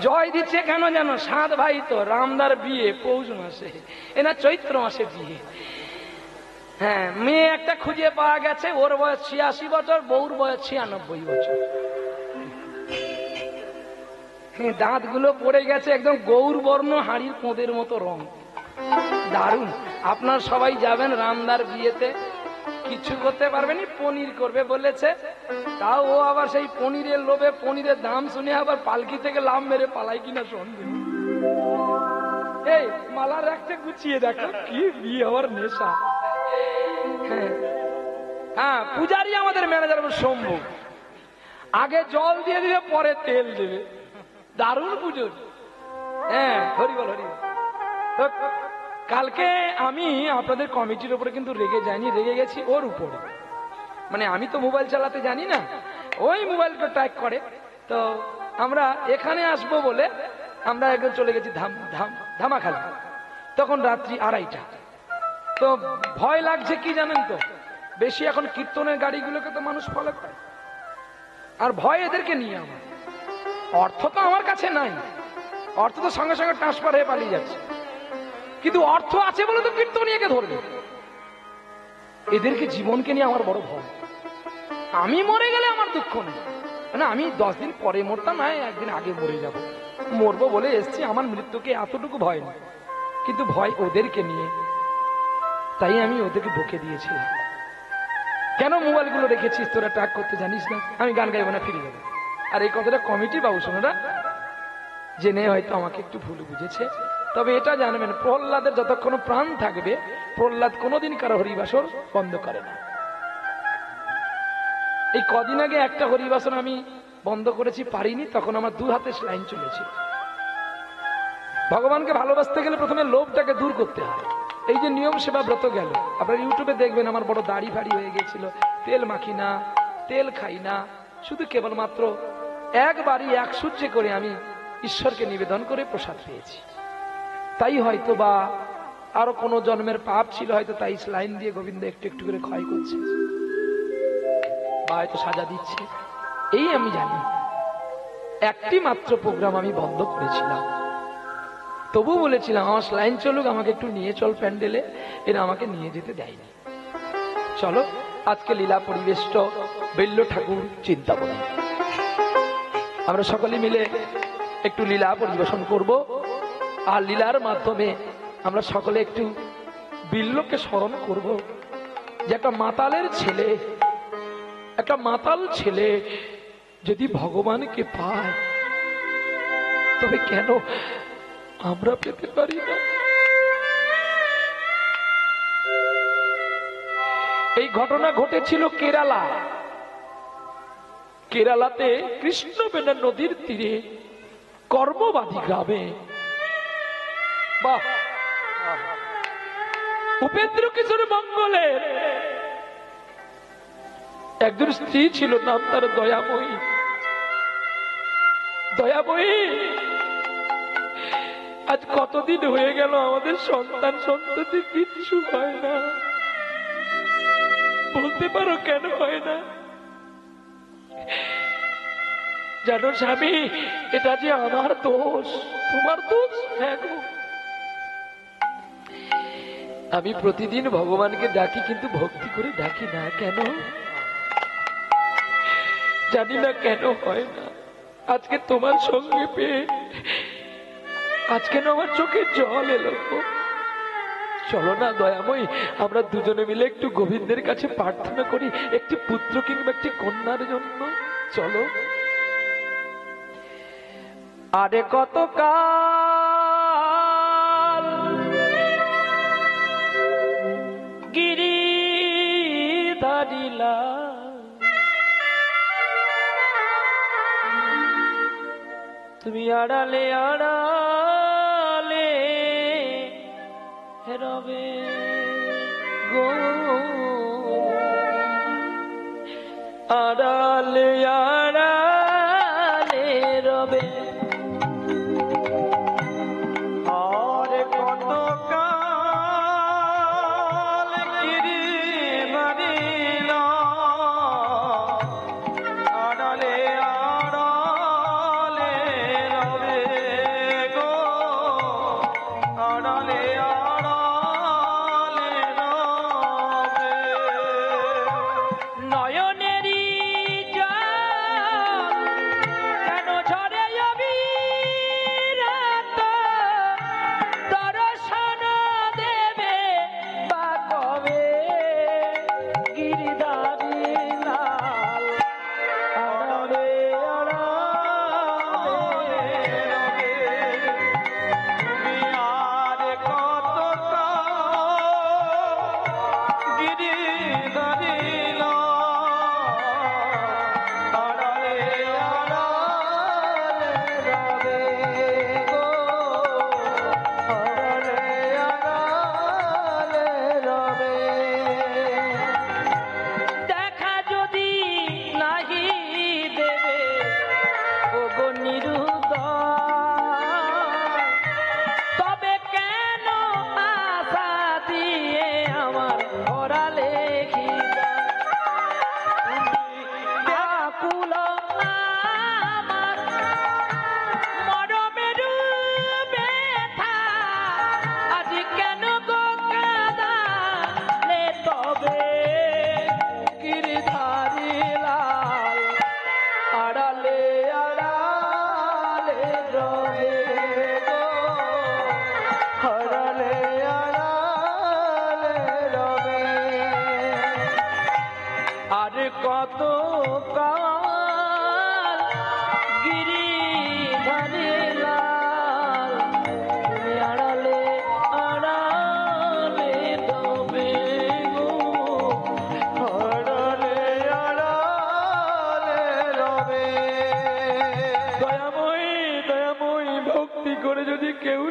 জয় দিচ্ছে কেন জানো? 7 ভাই তো, রামদার বিয়ে পৌষ মাসে, এনা চৈত্র মাসে বিয়ে। হ্যাঁ, মেয়ে একটা খুঁজে পাওয়া গেছে, ওর বয়স 86 বছর, বউর বয়স 96 বছর। দাঁতগুলো পড়ে গেছে একদম গৌর বর্ণ, হাড়ির পোঁদের মতো রং, দারুণ। আপনার সবাই যাবেন রামদার বিয়েতে, কিছু করতে পারবেনি, পনির করবে বলেছে। তাও ও আবার সেই পনিরের লোভে, পনিরের দাম শুনে আবার পালকি থেকে লাভ মেরে পালাই কিনা সন্দেহ। এই মালা রাখতে গুছিয়ে দেখো, কি বিয়ে হওয়ার নেশা। হ্যাঁ, পূজারি আমাদের ম্যানেজার শম্ভু, আগে জল দিয়ে দিবে, পরে তেল দেবে, দারুণ পুজো। হ্যাঁ, হরি বল হরি। কালকে আমি আপনাদের কমিটির উপরে কিন্তু রেগে যাইনি, রেগে গেছি ওর উপরে। মানে আমি তো মোবাইল চালাতে জানি না, ওই মোবাইলটা ট্র্যাক করে। তো আমরা এখানে আসবো বলে আমরা একদম চলে গেছি ধামাখালি, তখন রাত্রি 2:30টা। তো ভয় লাগছে কি জানেন তো, বেশি এখন কীর্তনের গাড়িগুলোকে তো মানুষ ফলো করে, আর ভয় এদেরকে নিয়ে। আমার অর্থ তো আমার কাছে নাই, অর্থ তো সঙ্গে সঙ্গে ট্রান্সফার হয়ে পালিয়ে যাচ্ছে, কিন্তু অর্থ আছে বলে তো কীর্তনীয়কে ধরবে। এদেরকে জীবনকে নিয়ে আমার বড় ভয়। আমি মরে গেলে আমার দুঃখ নেই, মানে আমি 10 দিন পরে মরতাম, না 1 দিন আগে মরে যাব, মরবো বলে এসছি, আমার মৃত্যুকে এতটুকু ভয় না, কিন্তু ভয় ওদেরকে নিয়ে। তাই আমি ওদেরকে বকে দিয়েছিলাম, কেন মোবাইলগুলো রেখেছিস তোরা, ট্র্যাক করতে জানিস না? আমি গান গাইব না, ফিরে যাবো। আর এই কথাটা কমিটি বাবু শোনারা জেনে হয়তো আমাকে একটু ভুল বুঝেছে। তবে এটা জানবেন, প্রহ্লাদের যতক্ষণ প্রাণ থাকবে, প্রহ্লাদ কোনোদিন কারো হরিবাসর বন্ধ করে না। এই কদিন আগে একটা হরিবাসন আমি বন্ধ করেছি, পারিনি, তখন আমার 2 হাতে লাইন চলেছিল। ভগবানকে ভালোবাসতে গেলে প্রথমে লোভটাকে দূর করতে হয়। এই যে নিয়ম সেবা ব্রত গেল, আপনারা ইউটিউবে দেখবেন আমার বড় দাড়ি ফাড়ি হয়ে গেছিল, তেল মাখি না, তেল খাই না, শুধু কেবলমাত্র একবারই 1 সূর্যে করে আমি ঈশ্বরকে নিবেদন করে প্রসাদ পেয়েছি। তাই হয়তো বা আরো কোনো জন্মের পাপ ছিল হয়তো, তাই লাইন দিয়ে গোবিন্দ একটু একটু করে ক্ষয় করছে, বা হয়তো সাজা দিচ্ছে, এই আমি জানি। একটি মাত্র প্রোগ্রাম আমি বন্ধ করেছিলাম, তবু বলেছিলাম আমার লাইন চলুক, আমাকে একটু নিয়ে চল প্যান্ডেলে, এরা আমাকে নিয়ে যেতে দেয়নি। চলো আজকে লীলা পরিবেষ্ট বেল্য ঠাকুর চিন্তা করি, আমরা সকলে মিলে একটু লীলা পরিবেশন করব। আর লীলার মাধ্যমে আমরা সকলে একটু বিল্লকে স্মরণ করব, যে একটা মাতালের ছেলে, একটা মাতাল ছেলে যদি ভগবানকে পায়, তবে কেন আমরা পেতে পারি না? এই ঘটনা ঘটেছিল কেরালা। কেরালাতে কৃষ্ণবেণা নদীর তীরে কর্মবাদী গ্রামে, বাহ, উপেন্দ্র কিশোর মঙ্গলের একজন স্ত্রী ছিল, নাম তার দয়াময়ী। দয়াময়ী, আজ কতদিন হয়ে গেল আমাদের সন্তান সন্ততি কিচ্ছু হয় না, বলতে পারো কেন হয় না? জানো স্বামী, এটা যে আমার দোষ, তোমার দোষ? হ্যাঁ গো, আমি প্রতিদিন ভগবানকে ডাকি, কিন্তু ভক্তি করে ডাকি না। কেন জানি না, কেন হয় না। আজকে তোমার সঙ্গে পেয়ে আজ কেন আমার চোখে জল এলো। চলো না দয়াময়ী, আমরা দুজনে মিলে একটু গোবিন্দের কাছে প্রার্থনা করি, একটি পুত্র কিংবা একটি কন্যার জন্য। চলো। আরে কত কাল গিরি ধারিলা, তুমি আড়ালে আড়ালে রবে গো, আড়ালে আড়ালে রবে। আরে কত কাল গিরি বাড়িলা, আড়ালে আড়ালে রবে।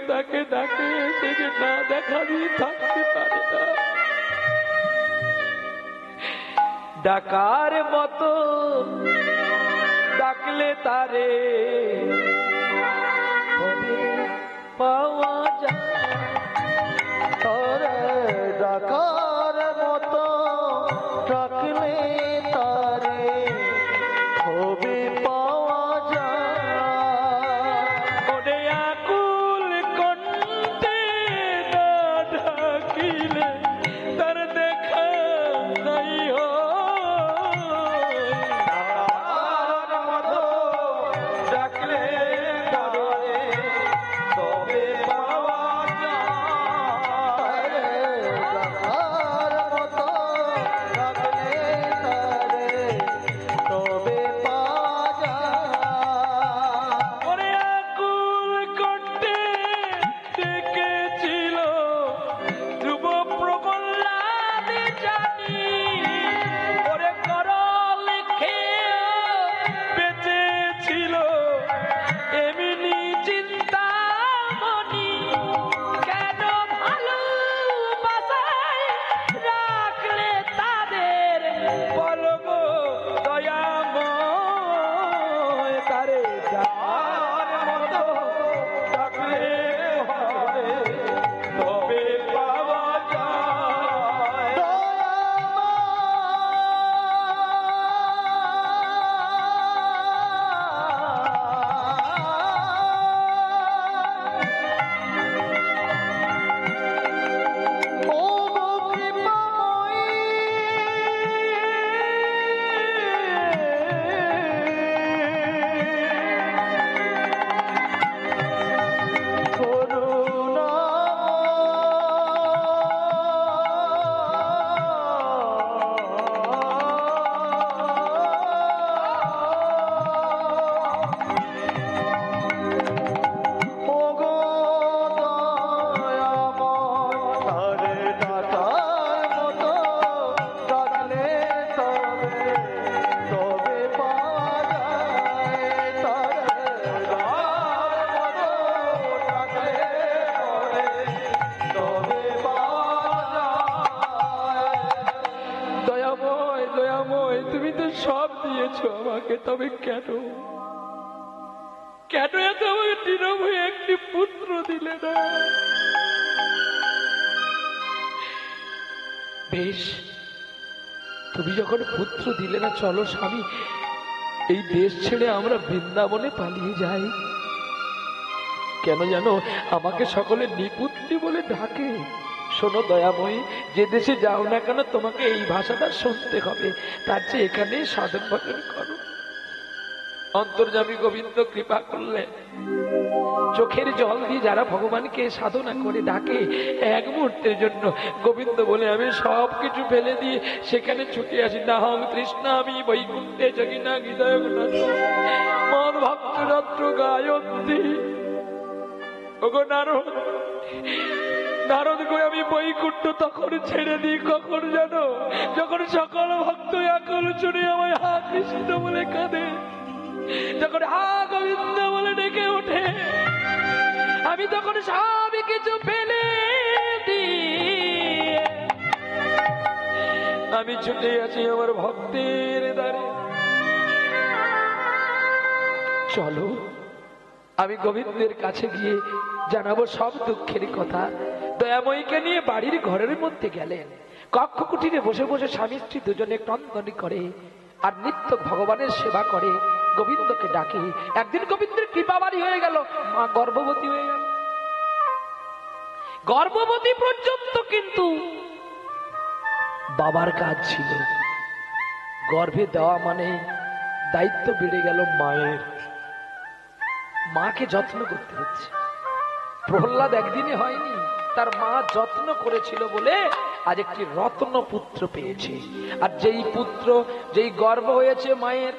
তাকে ডাকে সে যে না দেখা দিয়ে থাকতে পারে না। ডাকার মতো ডাকলে তারে পাওয়া যায়, ডাকার মতো ডাকলে তারে কবে পাওয়া যায়। ওরে আকুল কণ্ঠে না ডাকিলে তার দেখা নাই হয়। ডাকার মতো ডাকলে তারে কবে পাওয়া যায়। ডাকার মতো ডাকলে তারে কবে পাওয়া যায়। ওরে আকুল কণ্ঠে ডেকেছিল ধ্রুব প্রবল্লাদ জানি, ওরে করল খেয়ে বেঁচেছিল এমনি চিন্তামণি। কেন ভালোবাসায় রাখলে তাদের বলব দয়াময়, তারে যার মতো ডাকলে হবে তবে পাওয়া যায়। দয়াময় দয়াময়, তুমি তো সব দিয়েছো আমাকে, তবে কেন কেন এত আমাকে নীরব হয়ে একটি পুত্র দিলে না? বেশ, তুমি যখন পুত্র দিলে না, চলো স্বামী এই দেশ ছেড়ে আমরা বৃন্দাবনে পালিয়ে যাই। কেন জানো, আমাকে সকলে নিপুত্রি বলে ডাকে। শোনো দয়াময়ী, যে দেশে যাও না কেন তোমাকে এই ভাষাটা শুনতে হবে, তার চেয়ে এখানে সাধন ভজন করো। অন্তর্যামী গোবিন্দ কৃপা করলে চোখের জল দিয়ে যারা ভগবানকে সাধনা করে ডাকে, এক মুহূর্তের জন্য গোবিন্দ বলে আমি সব কিছু ফেলে দিয়ে সেখানে ছুটে আসি। না হম তৃষ্ণা আমি বৈকুণ্ঠে জগিনা হৃদয় মন ভক্ত রত্র গায়ত্রী। ওগো নারদ, নারদ গো, আমি বৈকুণ্ঠ তখন ছেড়ে দিই কখন জানো, যখন সকল ভক্ত একল চুনে আমায় হা কৃষ্ণ বলে কাঁদে, যখন হা গোবিন্দ বলে ডেকে ওঠে, আমি তখন সব কিছু ফেলে দিই, আমি ছুটে আছি আমার ভক্তের দ্বারে। চলো আমি গোবিন্দের কাছে গিয়ে জানাবো সব দুঃখের কথা। দয়াময়ীকে নিয়ে বাড়ির ঘরের মধ্যে গেলেন। কক্ষ কুটিরে বসে বসে স্বামী স্ত্রী দুজনে ক্রন্দন করে আর নিত্য ভগবানের সেবা করে, গোবিন্দকে ডাকে। একদিন গোবিন্দের কৃপা বাড়ি হয়ে গেল, মা গর্ভবতী হয়ে গেল। গর্ভবতী পর্যন্ত কিন্তু বাবার কাজ ছিল। গর্ভে দেওয়া মানে দায়িত্ব বেড়ে গেল মায়ের। মাকে যত্ন করতে হচ্ছে। প্রহ্লাদ একদিনে হয়নি, তার মা যত্ন করেছিল বলে আজ একটি রত্ন পুত্র পেয়েছে। আর যেই পুত্র, যেই গর্ভ হয়েছে মায়ের,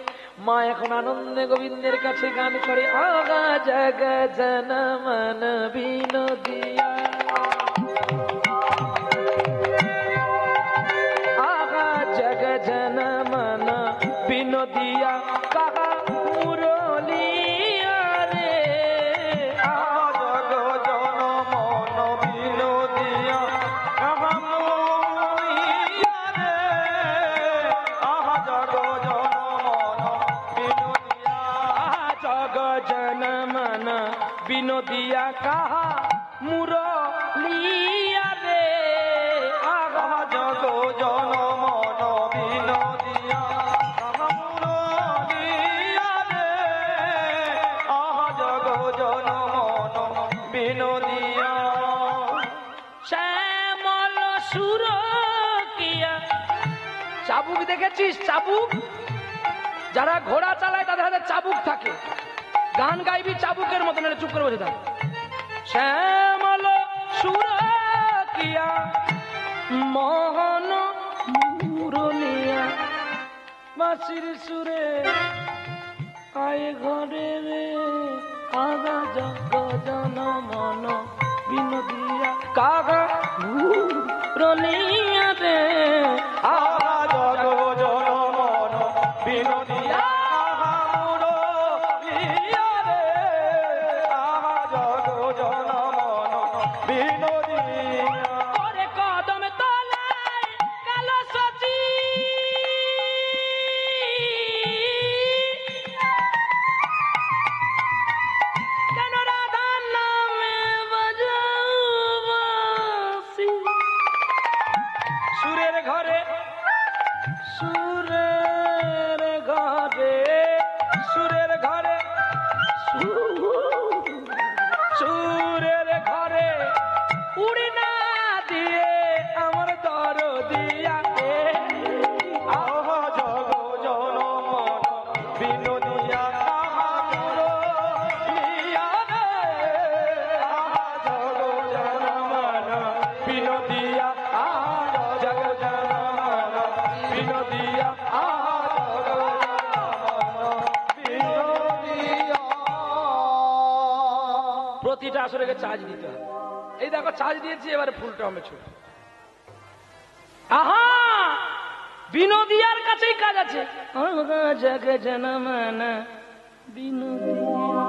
মা এখন আনন্দে গোবিন্দের কাছে গান করে, আগা জগ জন মন বিনোদিয়া, আগা জগ জন মন বিনোদিয়া, কাহা মুরলিয়া রে, জগ জন কাহা মুরলিয়া রে আগা জগ জন মন বিনোদিয়া মুরলিয়া রে আহা জগ জন মন বিনোদিয়া শ্যামল সুর কিয়া। চাবুক দেখেছিস? চাবুক, যারা ঘোড়া চালায় তাদের হাতে চাবুক থাকে। গান গাইবি চাবুকের মতন, এটা চুপ করে বসে থাক। শ্যামল সুর কিয়া মোহন মুরলিয়া বাঁশির সুরে আয় ঘরে রে আগা জগ জন মন বিনোদিয়া কাগা মুরলিয়া রে আহা জগ জন মন বিনোদিয়া আহা মুরলিয়া রে আহা জগ জন মন বিনোদিয়া ওরে কদম তলায় কালো সচি কেন রাধার নামে বাজাও বাঁশি। সুরের ঘরে সুরের ঘরে সুরের ঘরে সুরের ঘরে উড়ি না দিয়ে আমার দর দিয়া আহা জগ জন মন বিনোদিয়া আহা মুরলিয়া রে আহা জগ জন মন বিনোদিয়া আহা জগ জন মন বিনোদিয়া আহা জগ জন মন বিনোদিয়া। প্রতিটা আসরে চার্জ দিতে হবে। এই দেখো চার্জ দিয়েছি, এবারে ফুলটা আমি ছুট। আহা, বিনোদিয়ার কাছেই কাজ আছে। জগ জনমন বিনোদিয়া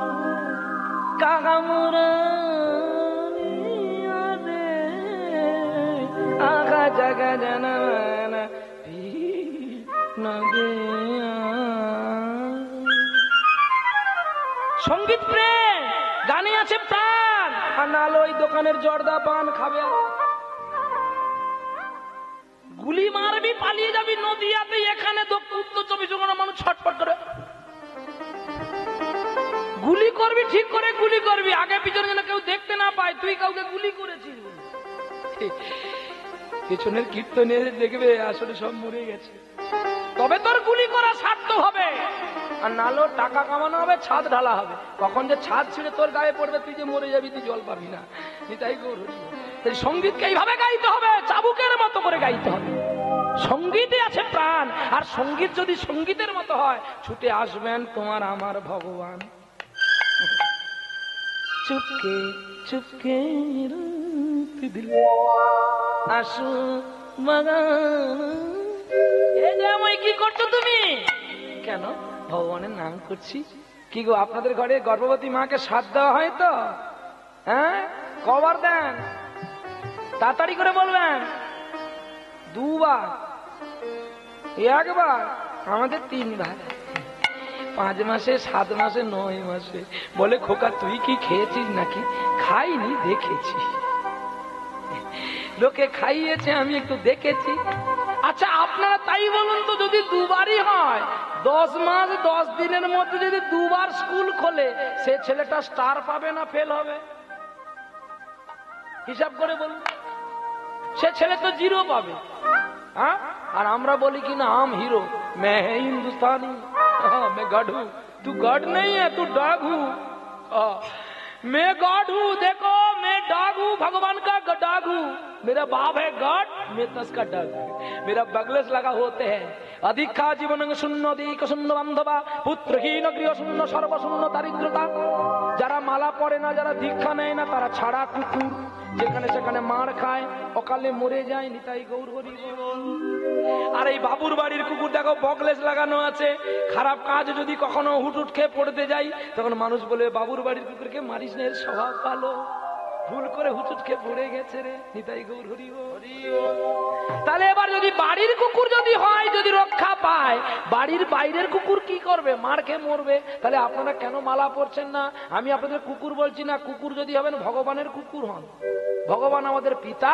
কাগা মুরলিয়া রে আগা জগ জনমন বিনোদিয়া। সঙ্গীত প্রেম, গানে আছে প্রাণ। আর নালো ওই দোকানের জর্দা পান খাবে, গুলি মারবি, পালিয়ে যাবি নদিয়াতে। এখানে উত্তর 24 ঘন্টা মানুষ ছটফট করে গুলি করবি, ঠিক করে গুলি করবি, আগে পিছনে যেন কেউ দেখতে না পায় তুই কাউকে গুলি করেছিস। পেছনের কীর্তনে দেখবে আসলে সব মরে গেছে, তবে তোর গুলি করা সার্থক হবে। আর নালো টাকা কামানো হবে, ছাদ ঢালা হবে। কখন যে ছাদ ছিঁড়ে তোর গায়ে পড়বে তুই যে মরে যাবি, তুই জল পাবি না। তাই তাই সঙ্গীতকে এইভাবে গাইতে হবে, চাবুকের মতো করে গাইতে হবে। সঙ্গীতে আছে প্রাণ, আর সঙ্গীত যদি সঙ্গীতের মতো হয়, ছুটে আসবেন তোমার আমার ভগবান। চুপকে চুপকে দিল আসু বাগান। এ যে আমি কি করছো তুমি? কেন? ভগবানের নাম করছি। কি গো, আপনাদের ঘরে গর্ভবতী মাকে সাথ দেওয়া হয় তো? হ্যাঁ, কবার দেন? তাড়াতাড়ি করে বলবেন। 2 বার, 1 বার, আমাদের 3 বার। 5 মাসে, 7 মাসে, 9 মাসে। বলে খোকা তুই কি খেয়েছিস নাকি? খাইনি, দেখেছি। লোকে খাইয়েছে, আমি একটু দেখেছি। আচ্ছা আপনারা তাই বলুন তো, যদি 2 বারই হয়, 10 মাস 10 দিনের মধ্যে যদি 2 বার স্কুল খোলে, সে ছেলেটা স্টার পাবে না ফেল হবে? হিসাব করে বলুন। সে ছেলে তো 0 পাবে। हाँ? और আমরা বলি कि ना हम हीरो, मैं है हिंदुस्तानी, मैं गॉड हूँ। तू गॉड नहीं है, तू डॉग हूँ। मैं गॉड हूँ, देखो मैं डॉग हूँ, भगवान का डॉग हूँ। मेरा बाप है गॉड, मैं तस का डॉग। मेरा बगलेस लगा होते हैं। अधिका जीवन शून्य, अधिक शून्य बांधवा, पुत्रहीन गृह शून्य, सर्व शून्य दारिद्रता। যারা মালা পড়ে না, যারা দীক্ষা নেয় না, তারা ছাড়া কুকুর, যেখানে সেখানে মার খায়, অকালে মরে যায়। নিতাই গৌর হরি বল। আর এই বাবুর বাড়ির কুকুর দেখো বগলেস লাগানো আছে। খারাপ কাজ যদি কখনো হুটুট খেয়ে পড়তে যাই, তখন মানুষ বলে বাবুর বাড়ির কুকুরকে মারিস না, এর স্বভাব ভালো। ভুল করে হুচুটকে পড়ে গেছে রে, নিতাই গৌর হরি বল। তাহলে এবার যদি বাড়ির কুকুর যদি হয়, যদি রক্ষা পায়, বাড়ির বাইরের কুকুর কি করবে? মার খেয়ে মরবে। তাহলে আপনারা কেন মালা পরছেন না? আমি আপনাদের কুকুর বলছি না, কুকুর যদি হবেন ভগবানের কুকুর হন। ভগবান আমাদের পিতা,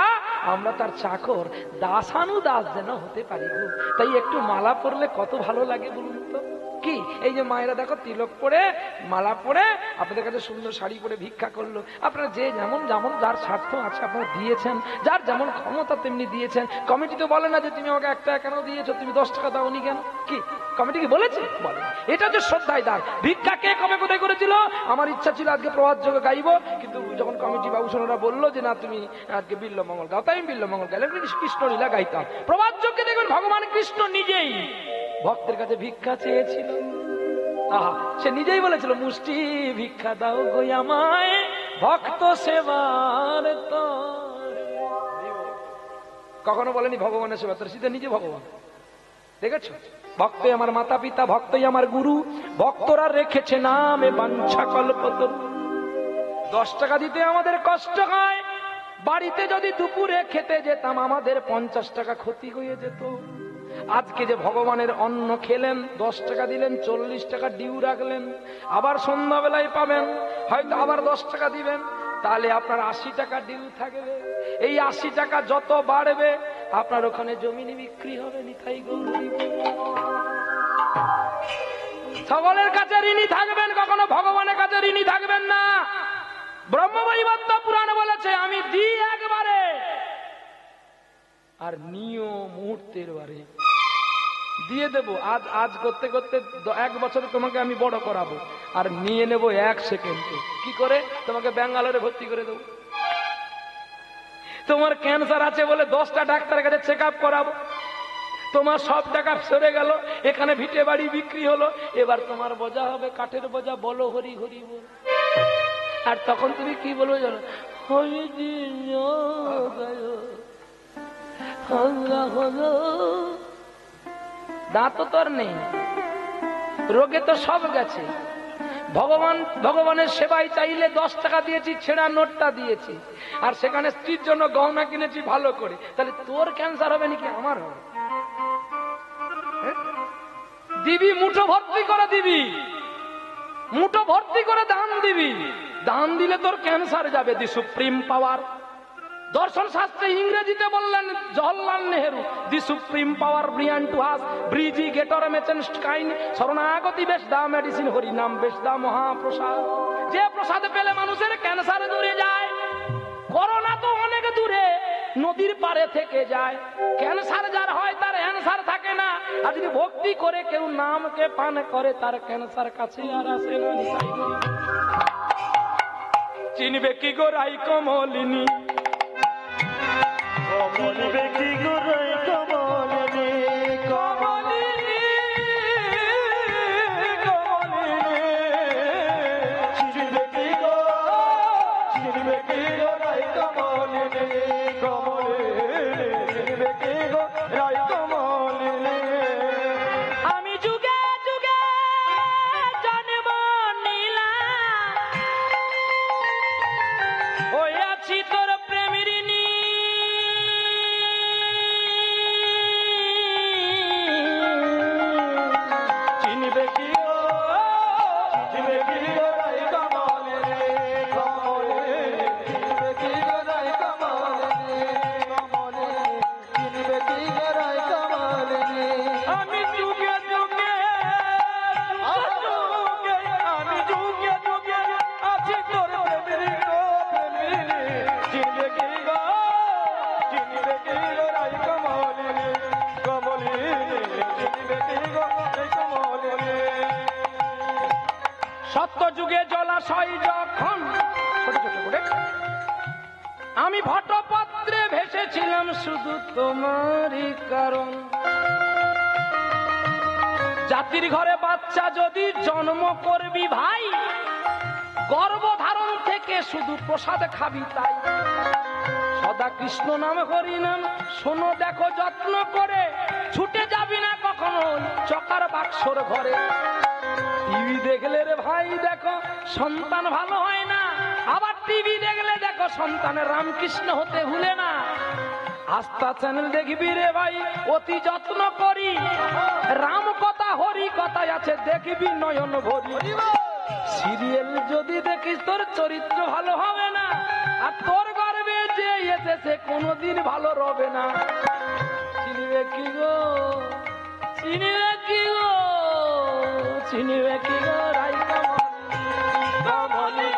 আমরা তার চাকর, দাসানু দাস যেন হতে পারি গো। তাই একটু মালা পরলে কত ভালো লাগে বলুন তো। কি এই যে মায়েরা দেখো তিলক পরে, মালা পরে আপনাদের কাছে সুন্দর শাড়ি পরে ভিক্ষা করলো। আপনারা যে যেমন যেমন যার স্বার্থ আছে আপনারা দিয়েছেন, যার যেমন ক্ষমতা তেমনি দিয়েছেন। কমিটি তো বলে না যে তুমি আমাকে 1 টাকা কেন দিয়েছো, তুমি 10 টাকা দাওনি কেন। কি কমিটি কি বলেছে? বলে না। এটা হচ্ছে শ্রদ্ধায় দান। ভিক্ষা কে কবে কোথায় করেছিল? আমার ইচ্ছা ছিল আজকে প্রভাত যোগে গাইবো, কিন্তু যখন কমিটি বাবুসোনারা বললো যে না তুমি আজকে বিল্লমঙ্গল গাও, তাই আমি বিল্লমঙ্গল গাইলাম, কৃষ্ণ লীলা গাইতাম। প্রভাত যোগে দেখবেন ভগবান কৃষ্ণ নিজেই ভক্তের কাছে ভিক্ষা চেয়েছিল। আহা, সে নিজেই বলেছিল মুষ্টি ভিক্ষা দাও গো আমায় ভক্ত সেবার তরে। কখনো বলেনি ভগবানের সেবা তোর, সেটা নিজে ভগবান। দেখেছো? ভক্তই আমার মাতা পিতা, ভক্তই আমার গুরু, ভক্তরা রেখেছে নামে বাঞ্ছা কল্পতরু। 10 টাকা দিতে আমাদের কষ্ট হয়। বাড়িতে যদি দুপুরে খেতে যেতাম আমাদের 50 টাকা ক্ষতি হয়ে যেত। আজকে যে ভগবানের অন্ন খেলেন, 10 টাকা দিলেন, 40 টাকা ডিউ রাখলেন, আবার সন্ধ্যাবেলায় পাবেন, হয়তো আবার 10 টাকা দিবেন, তাহলে আপনার 80 টাকা ডিউ থাকবে। এই 80 টাকা যত বাড়বে আপনার ওখানে জমিনি বিক্রি হবে। নিতাই গৌর হরি বল। সকলের কাছে ঋণী থাকবেন, কখনো ভগবানের কাছে ঋণী থাকবেন না। ব্রহ্মবৈবর্ত পুরাণ বলেছে আমি দিই একবারে আর নিও মুহূর্তের বারে। দিয়ে দেব আজ আজ করতে করতে 1 বছরে তোমাকে আমি বড় করাবো, আর নিয়ে নেব 1 সেকেন্ডে। কি করে? তোমাকে ব্যাঙ্গালোরে ভর্তি করে দেবো। তোমার ক্যান্সার আছে বলে 10টা ডাক্তারের কাছে চেক আপ করাবো। তোমার সব টাকা সরে গেল, এখানে ভিটে বাড়ি বিক্রি হলো, এবার তোমার বোঝা হবে কাঠের বোঝা, বলো হরি হরি বল। আর তখন তুমি কি বলবো জানো? হরি দাঁত তো তোর নেই, রোগে তো সব গেছে। ভগবানের সেবায় চাইলে 10 টাকা দিয়েছি, ছেঁড়া নোটটা দিয়েছি, আর সেখানে স্ত্রীর জন্য গহনা কিনেছি ভালো করে। তাহলে তোর ক্যান্সার হবে নাকি আমার হবে? দিবি মুঠো ভর্তি করে দিবি, মুঠো ভর্তি করে দান দিবি। দান দিলে তোর ক্যান্সার যাবে। The supreme power. দর্শন শাস্ত্রে ইংরেজিতে বললেন Jawaharlal Nehru, the supreme power ব্রিয়ান টু হাস ব্রিজি গেটর মেচেন্সড কাইন্ড শরণাগতি বেশ দা মেডিসিন হরি নাম বেশ দা মহাপ্রসাদ। যে প্রসাদ পেলে মানুষের ক্যান্সার দূরে যায়। করোনা তো অনেক দূরে, নদীর পারে থেকে যায়। ক্যান্সার যার হয় তার অ্যান্সার থাকে না। আর যদি ভক্তি করে কেউ নামকে পান করে তার ক্যান্সার কাছে আর আসে না। চিনবে কি গো রাই কমলিনী, কমলিবে কি গো রাই কমলিনী, কমলিনী কমলিনী। চিনবে কি গো, চিনবে কি গো রাই কমলিনী, কমলিনী। চিনবে কি গো রাই কমলিনী। আমি যুগে যুগে জন্ম নিলাম, ওই আছি তোর প্রেমের ঋণী। চিনবে কি গো, চিনবে কি গো রাই কমলিনী, কমলিনী। চিনবে কি গো রাই কমলিনী, কমলিনী। চিনবে কি গো রাই কমলিনী। আমি যুগে যুগে যুগে, আমি যুগে যুগে আছি তোর প্রেমের গো প্রেমিনী। চিনবে কি গো, চিনবে কি গো রাই কমলিনী, কমলিনী। চিনবে কি গো রাই কমলিনী। সত্য যুগে জলাশয় যখন ছোট ছোট করে আমি ভট্টপত্রে ভেসেছিলাম শুধু তোমারই কারণ। জাতির ঘরে বাচ্চা যদি জন্ম করবি ভাই, গর্ভধারণ থেকে শুধু প্রসাদ খাবি তাই। সদা কৃষ্ণ নাম হরি নাম শোনো দেখো যত্ন করে, ছুটে যাবি না কখনো চকার বাক্সর ঘরে। টিভি দেখলে রে ভাই দেখো সন্তান ভালো হয় না, আবার টিভি দেখলে দেখো সন্তানের রামকৃষ্ণ হতে ভুলে না। আস্থা চ্যানেল দেখবি রে ভাই, অতি যত্ন করি, রাম কথা হরি কথায় আছে দেখবি নয়ন ভরি। সিরিয়াল যদি দেখিস তোর চরিত্র ভালো হবে না, আর তোর গর্বে যে এসেছে কোনোদিন ভালো রবে না। চিনিবে কি গো, চিনিবে কি গো, চিনিবে কি গো রাই কমলি,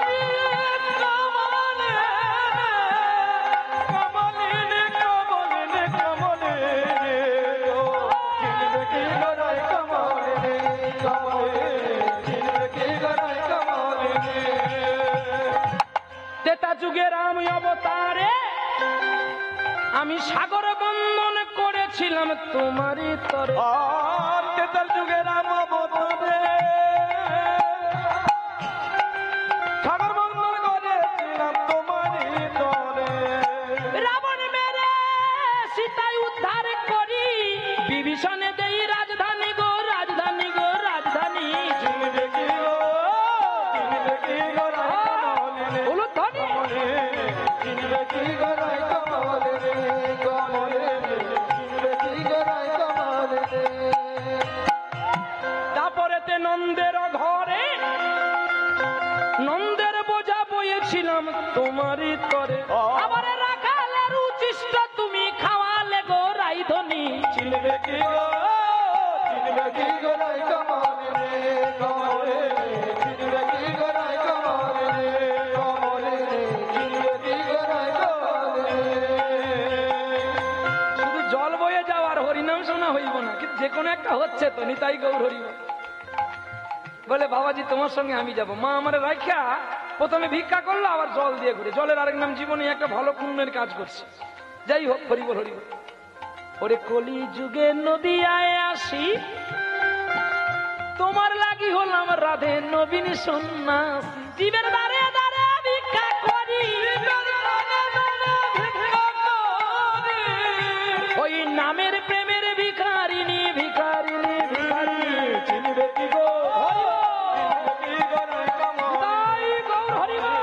তেতা যুগে রাম অবতারে আমি সাগর বন্ধন করেছিলাম তোমারই তরে। তেতার যুগে রাম অবতারে সাগর বন্ধন করেছিলাম তোমারই তরে। রাবণ মেরে সীতায় উদ্ধার করি, বিভীষণে দেই রাজধানী গো, রাজধানী গো, রাজধানী। চিনবে কি গো, চিনবে কি গো রাই কমলি, বলো ধনী। চিনবে কি গো রাই কমলি রে, কমলি রে, চিনবে কি গো রাই কমলি রে। তারপরেতে নন্দের ঘরে নন্দের বোঝা বইয়েছিলাম তোমারই তরে। আবার রাখালের উচিষ্ট তুমি খাওয়ালে গো রাইধনী। চিনবে কি গো, চিনবে কি গো রাই কমলি রে, কমলি রে, চিনবে কি গো রাই কমলি রে, কমলি রে, চিনবে কি গো রাই কমলি রে। শুধু জল বয়ে যাওয়ার হরিনাম শোনা হইব না, কিন্তু যে কোনো একটা হচ্ছে তো নিতাই গৌর হরিব। বলে বাবাজি তোমার সঙ্গে আমি যাব। মা আমার রাখা প্রথমে ভিক্ষা করলো, আবার জল দিয়ে ঘুরে, জলের আরেক নাম জীবনে একটা ভালো পুণ্যের কাজ করছে। যাই হোক, হরিবল হরিবল। ওরে কলি যুগে নদিয়ায় আসি, তোমার লাগি হলাম রাধে নবীন সন্ন্যাসী। জীবের দ্বারে দ্বারে ভিক্ষা করি, ওই নামের প্রেমের ভিখারিনী, ভিখারিনী, ভিখারিনী। চিনবে কি গো, চিনবে কি গো রাই কমলি, তাই গৌর হরিবল।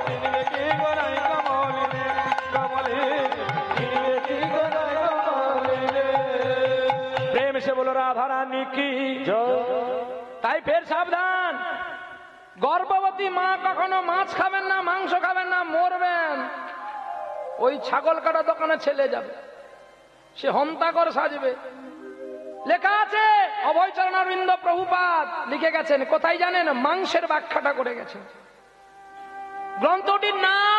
চিনবে কি গো রাই কমলি রে, কমলি রে, চিনবে কি গো রাই কমলি রে। প্রেম সে বলো রাধা রানী কি জয়। তাই ফের সাবধান, গর্ভবতী মা কখনো মাছ খাবেন না, মাংস খাবেন না, মরবেন। ওই ছাগল কাটা দোকানে ছেলে যাবে, সে হন্তাকর সাজবে। লেখা আছে, অভয়চরণারবিন্দ প্রভুপাদ লিখে গেছেন, কোথায় জানেন? মাংসের ব্যাখ্যাটা করে গেছেন। গ্রন্থটির নাম